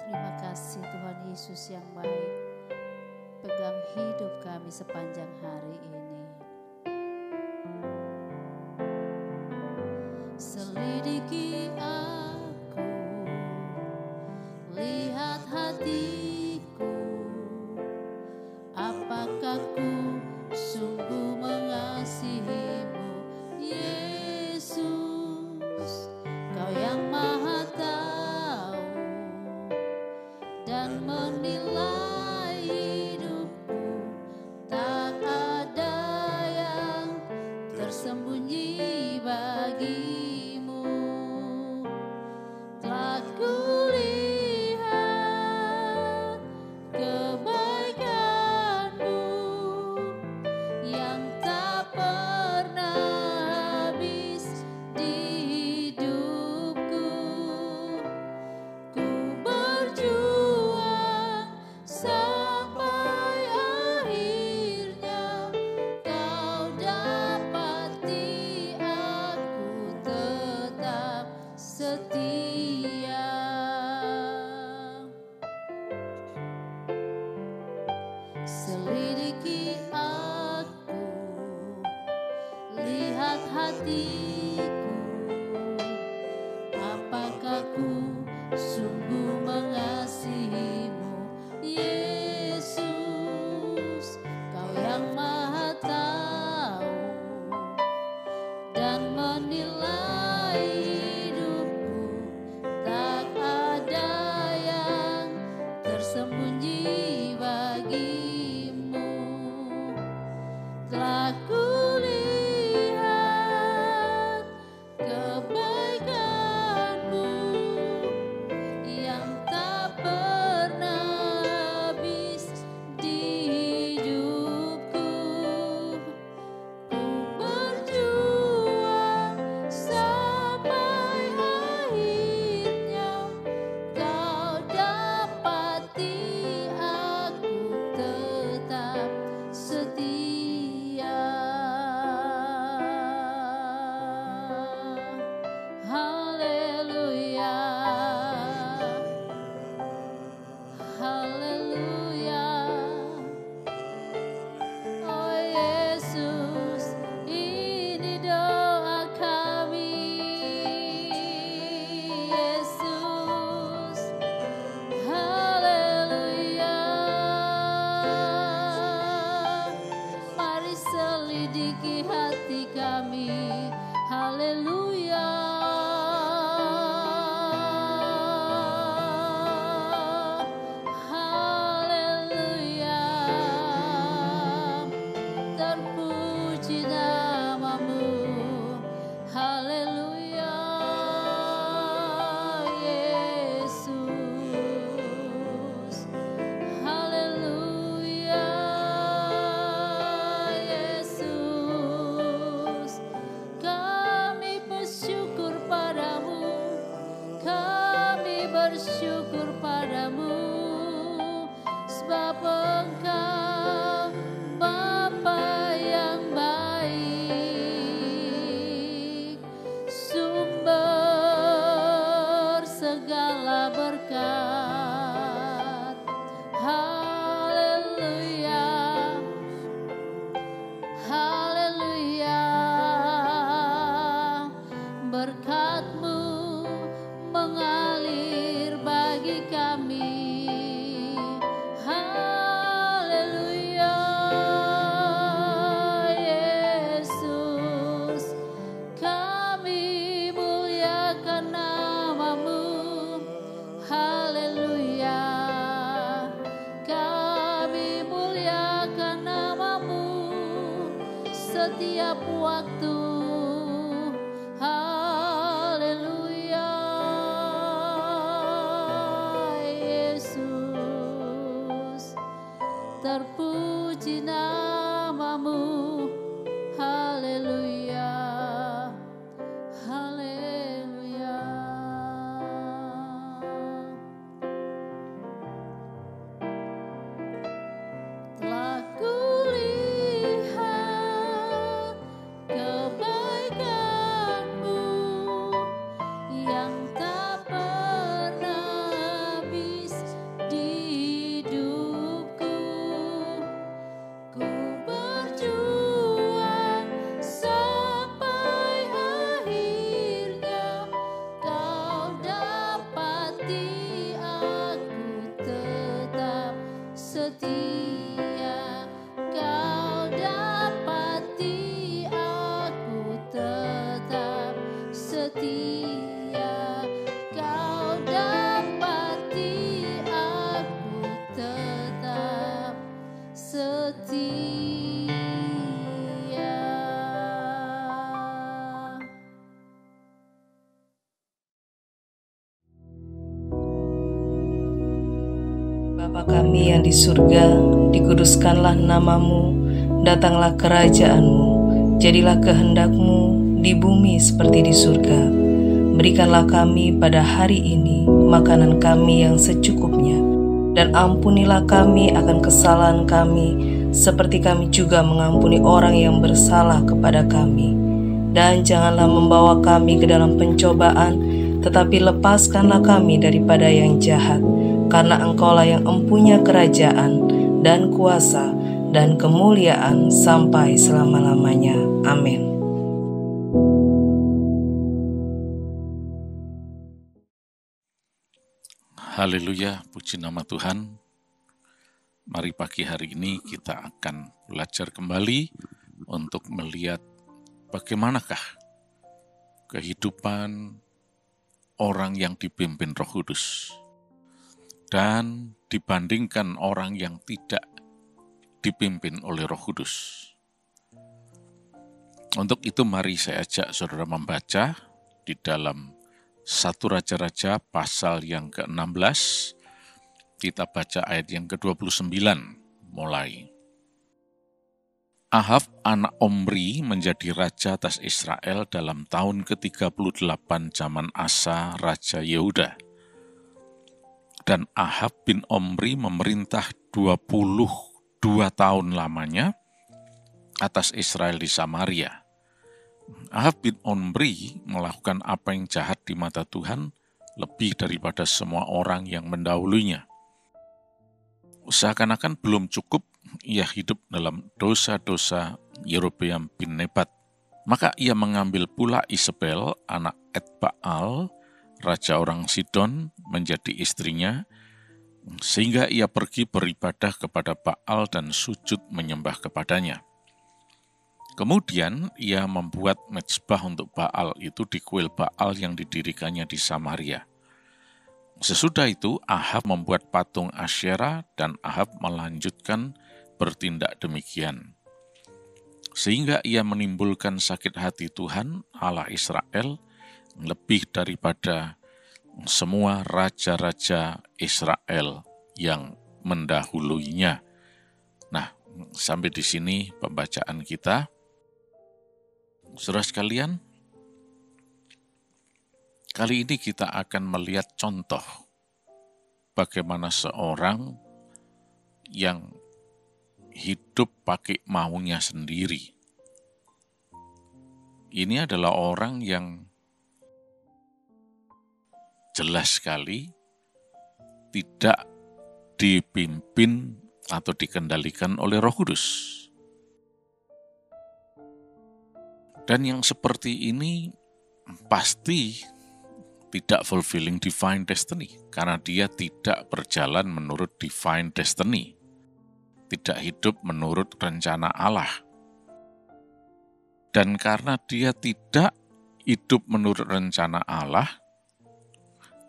Terima kasih Tuhan Yesus yang baik, pegang hidup kami sepanjang hari ini. Selidiki aku, lihat hatiku, apakah ku sungguh mengasihimu, Yesus. Kau yang Maha tahu dan menilai hidupku, tak ada yang tersembunyi bagimu. Telah kulihat kebaikanmu yang tak pernah habis di hidupku. Ku berjuang sampai akhirnya kau dapati aku tetap setia. Selidiki aku, lihat hatiku, apakah ku sungguh mengasihimu, Yesus. Kau yang Maha tahu dan menilai hidupku, tak ada yang tersembunyi bagimu. Telah kulihat kebaikanmu yang tak pernah habis di hidupku. Ku berjuang sampai akhirnya kau dapati aku tetap setia. Haleluya, haleluya. Oh Yesus, ini doa kami, Yesus. Haleluya. Mari selidiki hati kami. Haleluya. Haleluya. Terpuji namamu. Haleluya, Yesus. Haleluya, Yesus. Kami bersyukur padamu, kami bersyukur padamu, sebab Engkau Bapa yang baik, sumber segala berkat. Haleluya, haleluya. Berkat-Mu mengalir bagi kami. Haleluya, Yesus. Kami muliakan nama-Mu. Haleluya. Kami muliakan nama-Mu setiap waktu. Haleluya, Yesus. Terpuji nama-Mu. Haleluya, haleluya. Telah kulihat kebaikan Bapa kami yang di surga, dikuduskanlah namamu, datanglah kerajaan-mu, jadilah kehendak-mu di bumi seperti di surga. Berikanlah kami pada hari ini makanan kami yang secukupnya, dan ampunilah kami akan kesalahan kami, seperti kami juga mengampuni orang yang bersalah kepada kami. Dan janganlah membawa kami ke dalam pencobaan, tetapi lepaskanlah kami daripada yang jahat. Karena Engkaulah yang empunya kerajaan dan kuasa dan kemuliaan sampai selama-lamanya. Amin. Haleluya, puji nama Tuhan. Mari pagi hari ini kita akan belajar kembali untuk melihat bagaimanakah kehidupan orang yang dipimpin Roh Kudus dan dibandingkan orang yang tidak dipimpin oleh Roh Kudus. Untuk itu mari saya ajak saudara membaca di dalam 1 Raja-Raja pasal yang ke-16, kita baca ayat yang ke-29 mulai. Ahab anak Omri menjadi raja atas Israel dalam tahun ke-38 zaman Asa Raja Yehuda. Dan Ahab bin Omri memerintah 22 tahun lamanya atas Israel di Samaria. Ahab bin Omri melakukan apa yang jahat di mata Tuhan lebih daripada semua orang yang mendahulunya. Seakan-akan belum cukup ia hidup dalam dosa-dosa Yerobeam bin Nebat. Maka ia mengambil pula Isabel, anak Etbaal, raja orang Sidon, menjadi istrinya, sehingga ia pergi beribadah kepada Baal dan sujud menyembah kepadanya. Kemudian ia membuat mezbah untuk Baal itu di kuil Baal yang didirikannya di Samaria. Sesudah itu Ahab membuat patung Asyera dan Ahab melanjutkan bertindak demikian. Sehingga ia menimbulkan sakit hati Tuhan Allah Israel lebih daripada semua raja-raja Israel yang mendahuluinya. Nah, sampai di sini pembacaan kita. Saudara sekalian, kali ini kita akan melihat contoh bagaimana seorang yang hidup pakai maunya sendiri. Ini adalah orang yang jelas sekali tidak dipimpin atau dikendalikan oleh Roh Kudus. Dan yang seperti ini pasti tidak fulfilling divine destiny, karena dia tidak berjalan menurut divine destiny, tidak hidup menurut rencana Allah. Dan karena dia tidak hidup menurut rencana Allah,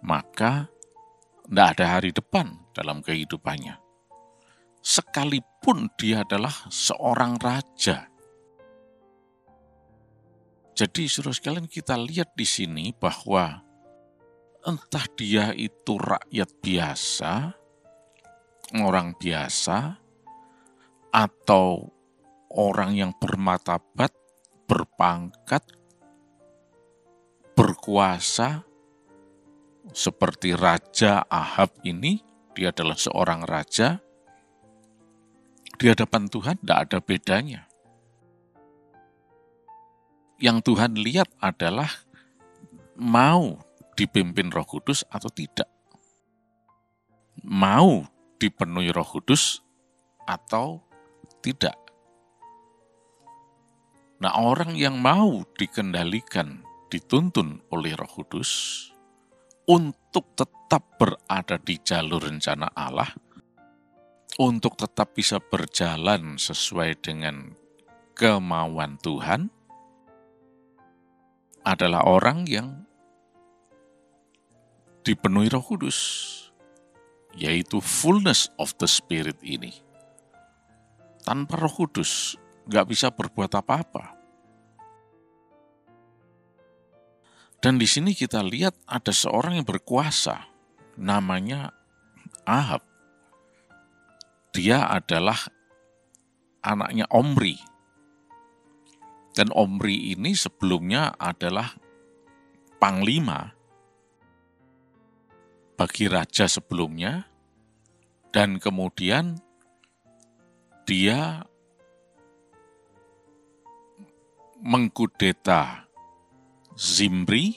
maka tidak ada hari depan dalam kehidupannya. Sekalipun dia adalah seorang raja. Jadi saudara sekalian, kita lihat di sini bahwa entah dia itu rakyat biasa, orang biasa, atau orang yang bermartabat, berpangkat, berkuasa, seperti Raja Ahab ini, dia adalah seorang raja, di hadapan Tuhan tidak ada bedanya. Yang Tuhan lihat adalah mau dipimpin Roh Kudus atau tidak. Mau dipenuhi Roh Kudus atau tidak. Nah, orang yang mau dikendalikan, dituntun oleh Roh Kudus untuk tetap berada di jalur rencana Allah, untuk tetap bisa berjalan sesuai dengan kemauan Tuhan, adalah orang yang dipenuhi Roh Kudus, yaitu fullness of the Spirit ini. Tanpa Roh Kudus, nggak bisa berbuat apa-apa. Dan di sini kita lihat ada seorang yang berkuasa, namanya Ahab. dia adalah anaknya Omri. Dan Omri ini sebelumnya adalah panglima bagi raja sebelumnya, dan kemudian dia mengkudeta Zimri,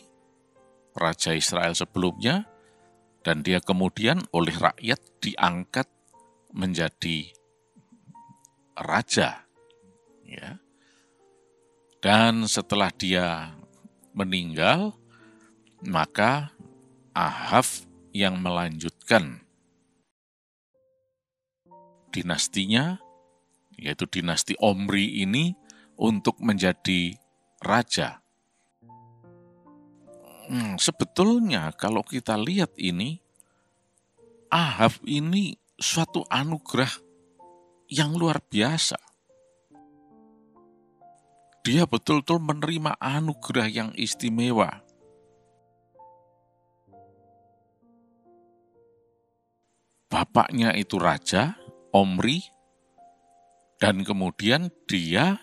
raja Israel sebelumnya, dan dia kemudian oleh rakyat diangkat menjadi raja. Ya. Dan setelah dia meninggal, maka Ahab yang melanjutkan dinastinya, yaitu dinasti Omri ini, untuk menjadi raja. Sebetulnya kalau kita lihat ini, Ahab ini suatu anugerah yang luar biasa. Dia betul-betul menerima anugerah yang istimewa. Bapaknya itu raja, Omri, dan kemudian dia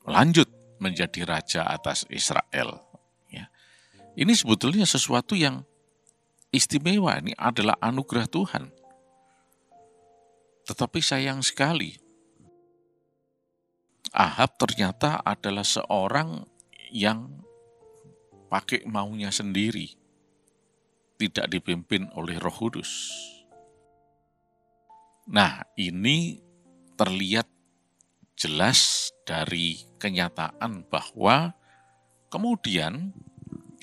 lanjut menjadi raja atas Israel. Ya. Ini sebetulnya sesuatu yang istimewa, ini adalah anugerah Tuhan. Tetapi sayang sekali, Ahab ternyata adalah seorang yang pakai maunya sendiri, tidak dipimpin oleh Roh Kudus. Nah, ini terlihat jelas dari kenyataan bahwa kemudian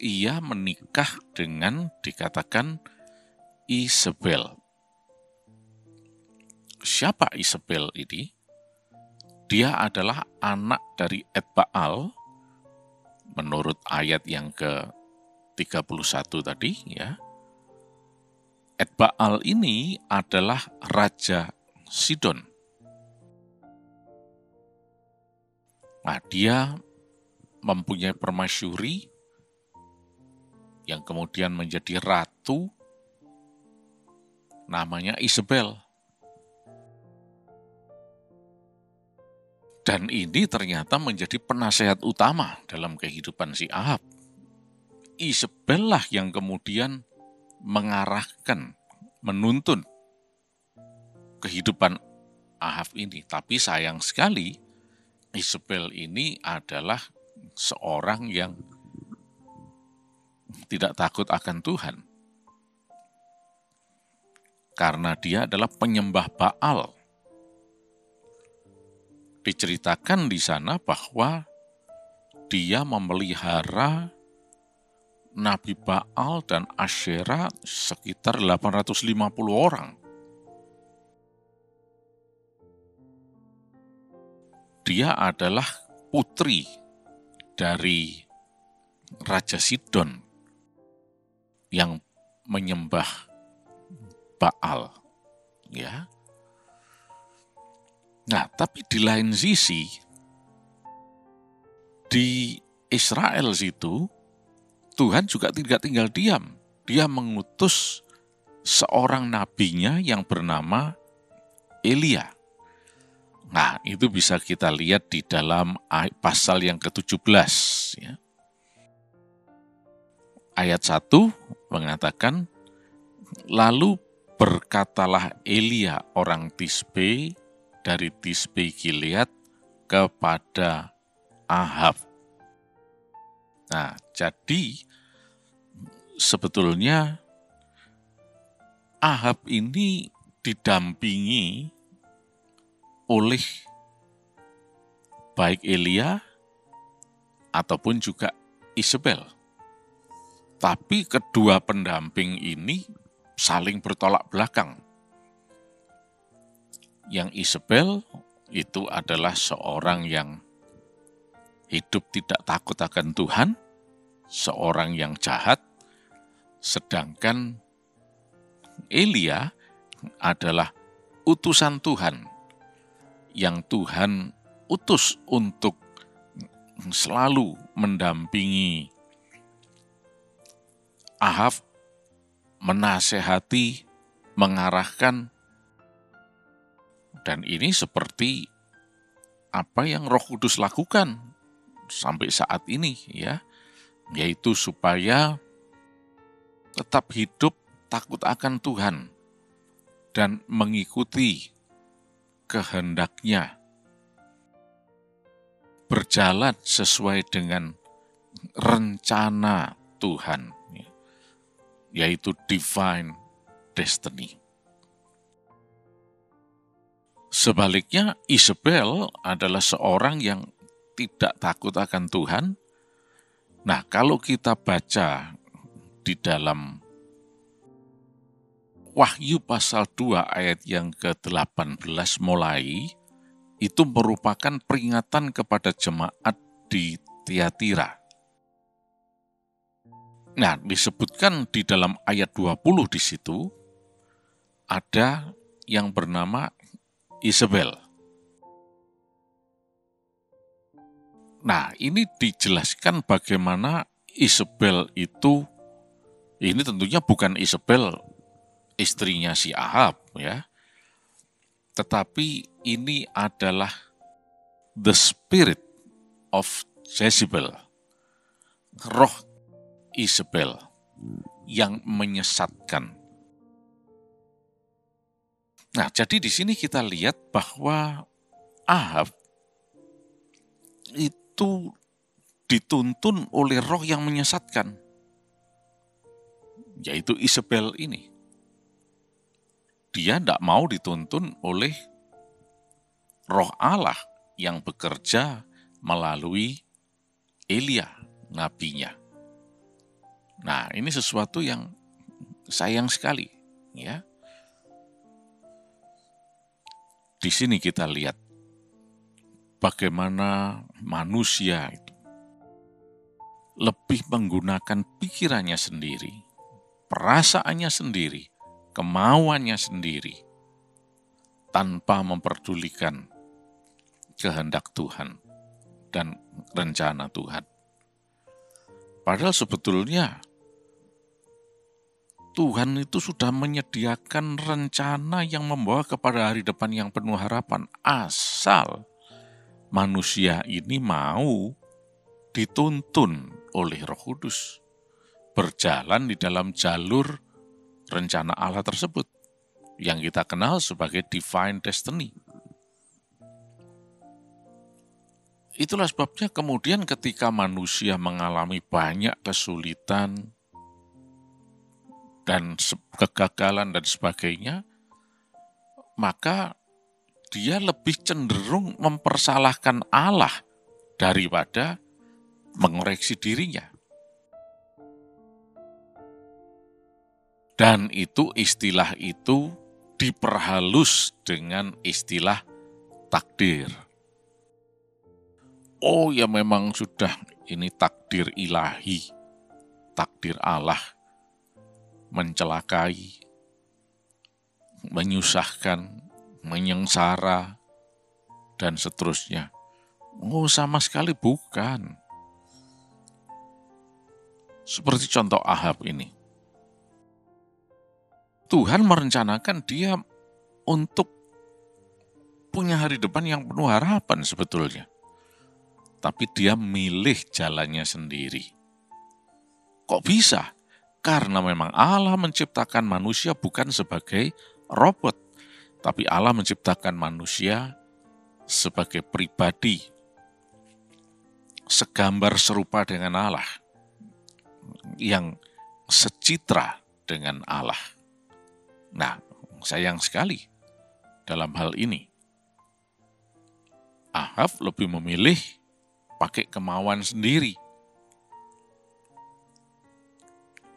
ia menikah dengan dikatakan Isabel. Siapa Isabel ini? Dia adalah anak dari Etbaal, menurut ayat yang ke-31 tadi, ya. Etbaal ini adalah Raja Sidon. Nah, dia mempunyai permasyuri yang kemudian menjadi ratu, namanya Isabel. Dan ini ternyata menjadi penasehat utama dalam kehidupan si Ahab. Isabel lah yang kemudian mengarahkan, menuntun kehidupan Ahab ini. Tapi sayang sekali, Isabel ini adalah seorang yang tidak takut akan Tuhan. Karena dia adalah penyembah Baal. Diceritakan di sana bahwa dia memelihara Nabi Baal dan Asyera sekitar 850 orang. Dia adalah putri dari Raja Sidon yang menyembah Baal, ya. Nah, tapi di lain sisi, di Israel situ, Tuhan juga tidak tinggal diam. Dia mengutus seorang nabinya yang bernama Elia. Nah, itu bisa kita lihat di dalam pasal yang ke-17. Ya. Ayat 1 mengatakan, lalu berkatalah Elia orang Tisbe dari Tisbe Gilead kepada Ahab. Nah, jadi sebetulnya Ahab ini didampingi oleh baik Elia ataupun juga Isabel. Tapi kedua pendamping ini saling bertolak belakang. Yang Isabel itu adalah seorang yang hidup tidak takut akan Tuhan, seorang yang jahat, sedangkan Elia adalah utusan Tuhan, yang Tuhan utus untuk selalu mendampingi Ahab, menasehati, mengarahkan Dan ini seperti apa yang Roh Kudus lakukan sampai saat ini, ya, yaitu supaya tetap hidup takut akan Tuhan dan mengikuti kehendak-Nya, berjalan sesuai dengan rencana Tuhan, yaitu divine destiny. Sebaliknya, Isabel adalah seorang yang tidak takut akan Tuhan. Nah, kalau kita baca di dalam Wahyu pasal 2 ayat yang ke-18 mulai, itu merupakan peringatan kepada jemaat di Tiatira. Nah, disebutkan di dalam ayat 20 di situ, ada yang bernama Isabel. Nah, ini dijelaskan bagaimana Isabel itu, ini tentunya bukan Isabel istrinya si Ahab, ya. Tetapi ini adalah the spirit of Jezebel, roh Isabel yang menyesatkan. Nah, jadi di sini kita lihat bahwa Ahab itu dituntun oleh roh yang menyesatkan, yaitu Isabel ini. Dia tidak mau dituntun oleh roh Allah yang bekerja melalui Elia, nabinya. Nah, ini sesuatu yang sayang sekali, ya. Di sini kita lihat bagaimana manusia itu lebih menggunakan pikirannya sendiri, perasaannya sendiri, kemauannya sendiri, tanpa memperdulikan kehendak Tuhan dan rencana Tuhan. Padahal sebetulnya Tuhan itu sudah menyediakan rencana yang membawa kepada hari depan yang penuh harapan, asal manusia ini mau dituntun oleh Roh Kudus, berjalan di dalam jalur rencana Allah tersebut, yang kita kenal sebagai divine destiny. Itulah sebabnya kemudian ketika manusia mengalami banyak kesulitan dan kegagalan dan sebagainya, maka dia lebih cenderung mempersalahkan Allah daripada mengoreksi dirinya. Dan istilah itu diperhalus dengan istilah takdir. Oh ya, memang sudah ini takdir ilahi, takdir Allah, mencelakai, menyusahkan, menyengsara, dan seterusnya. Oh, sama sekali bukan. Seperti contoh Ahab ini. Tuhan merencanakan dia untuk punya hari depan yang penuh harapan sebetulnya. Tapi dia milih jalannya sendiri. Kok bisa? Karena memang Allah menciptakan manusia bukan sebagai robot, tapi Allah menciptakan manusia sebagai pribadi, segambar serupa dengan Allah, yang secitra dengan Allah. Nah, sayang sekali dalam hal ini, Ahab lebih memilih pakai kemauan sendiri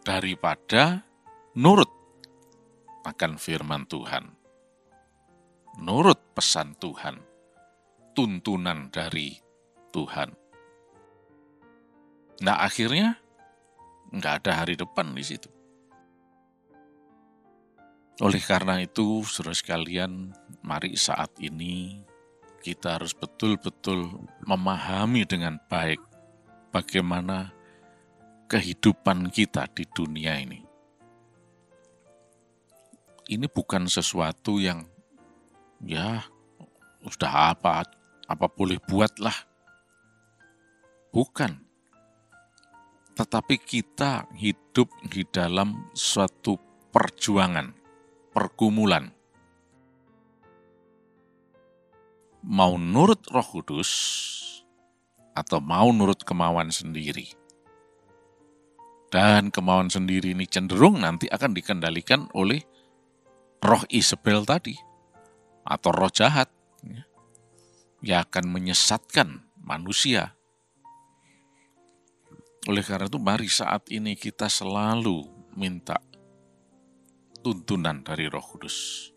daripada nurut akan firman Tuhan, nurut pesan Tuhan, tuntunan dari Tuhan. Nah, akhirnya nggak ada hari depan di situ. Oleh karena itu, saudara sekalian, mari saat ini kita harus betul-betul memahami dengan baik bagaimana kehidupan kita di dunia ini. Ini bukan sesuatu yang Sudah apa boleh buatlah. Bukan. Tetapi kita hidup di dalam suatu perjuangan, pergumulan. Mau nurut Roh Kudus atau mau nurut kemauan sendiri. Dan kemauan sendiri ini cenderung nanti akan dikendalikan oleh roh Isabel tadi, atau roh jahat, yang akan menyesatkan manusia. Oleh karena itu, mari saat ini kita selalu minta tuntunan dari Roh Kudus.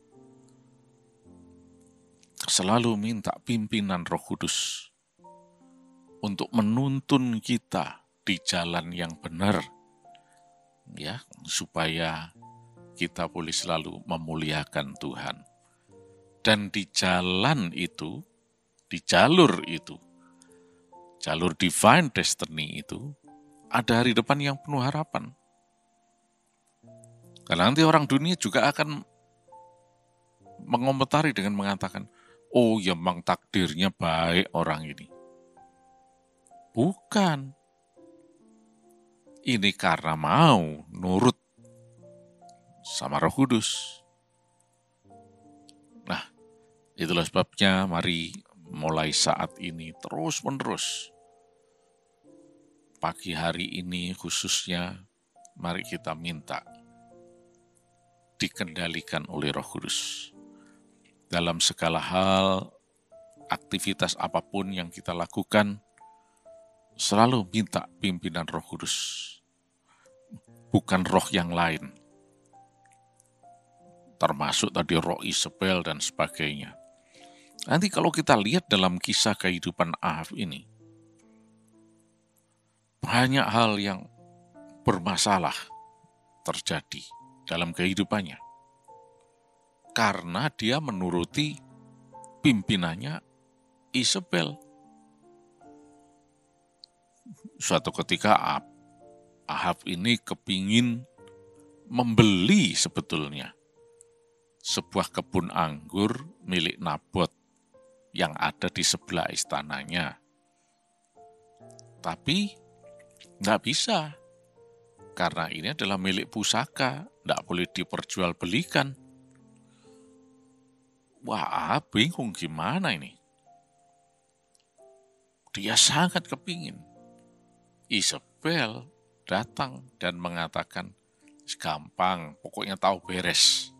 Selalu minta pimpinan Roh Kudus untuk menuntun kita di jalan yang benar, ya, supaya kita boleh selalu memuliakan Tuhan. Dan di jalan itu, di jalur itu, jalur divine destiny itu, ada hari depan yang penuh harapan. Karena nanti orang dunia juga akan mengomentari dengan mengatakan, oh ya memang takdirnya baik orang ini. Bukan. Ini karena mau nurut sama Roh Kudus. Nah, itulah sebabnya mari mulai saat ini terus-menerus. Pagi hari ini khususnya, mari kita minta dikendalikan oleh Roh Kudus. Dalam segala hal, aktivitas apapun yang kita lakukan, selalu minta pimpinan Roh Kudus. Bukan roh yang lain. Termasuk tadi roh Isabel dan sebagainya. Nanti kalau kita lihat dalam kisah kehidupan Ahab ini, banyak hal yang bermasalah terjadi dalam kehidupannya. Karena dia menuruti pimpinannya Isabel. Suatu ketika Ahab ini kepingin membeli sebetulnya sebuah kebun anggur milik Nabot yang ada di sebelah istananya. Tapi nggak bisa, karena ini adalah milik pusaka, nggak boleh diperjualbelikan. Wah, bingung gimana ini. Dia sangat kepingin. Isabel datang dan mengatakan, gampang, pokoknya tahu beres.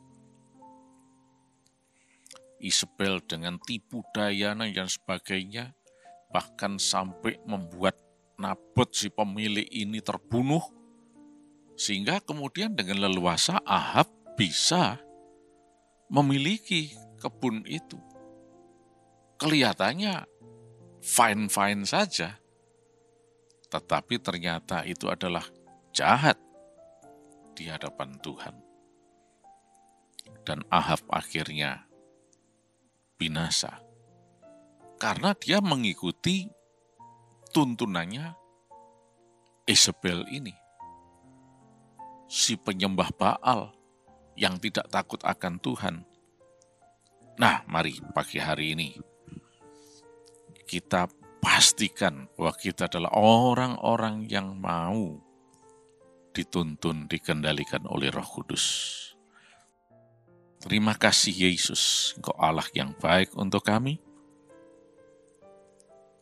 Isabel dengan tipu daya dan sebagainya, bahkan sampai membuat Nabot si pemilik ini terbunuh, sehingga kemudian dengan leluasa Ahab bisa memiliki kebun itu. Kelihatannya fine-fine saja, tetapi ternyata itu adalah jahat di hadapan Tuhan. Dan Ahab akhirnya binasa, karena dia mengikuti tuntunannya Isabel ini, si penyembah Baal yang tidak takut akan Tuhan. Nah, mari pagi hari ini kita pastikan bahwa kita adalah orang-orang yang mau dituntun, dikendalikan oleh Roh Kudus. Terima kasih Yesus, Engkau Allah yang baik untuk kami.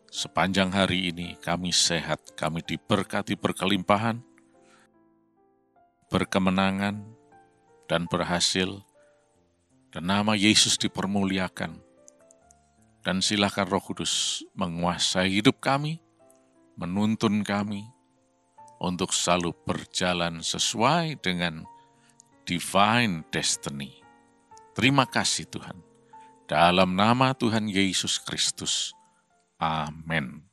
Sepanjang hari ini kami sehat, kami diberkati berkelimpahan, berkemenangan, dan berhasil. Dan nama Yesus dipermuliakan. Dan silakan Roh Kudus menguasai hidup kami, menuntun kami, untuk selalu berjalan sesuai dengan divine destiny. Terima kasih Tuhan. Dalam nama Tuhan Yesus Kristus. Amin.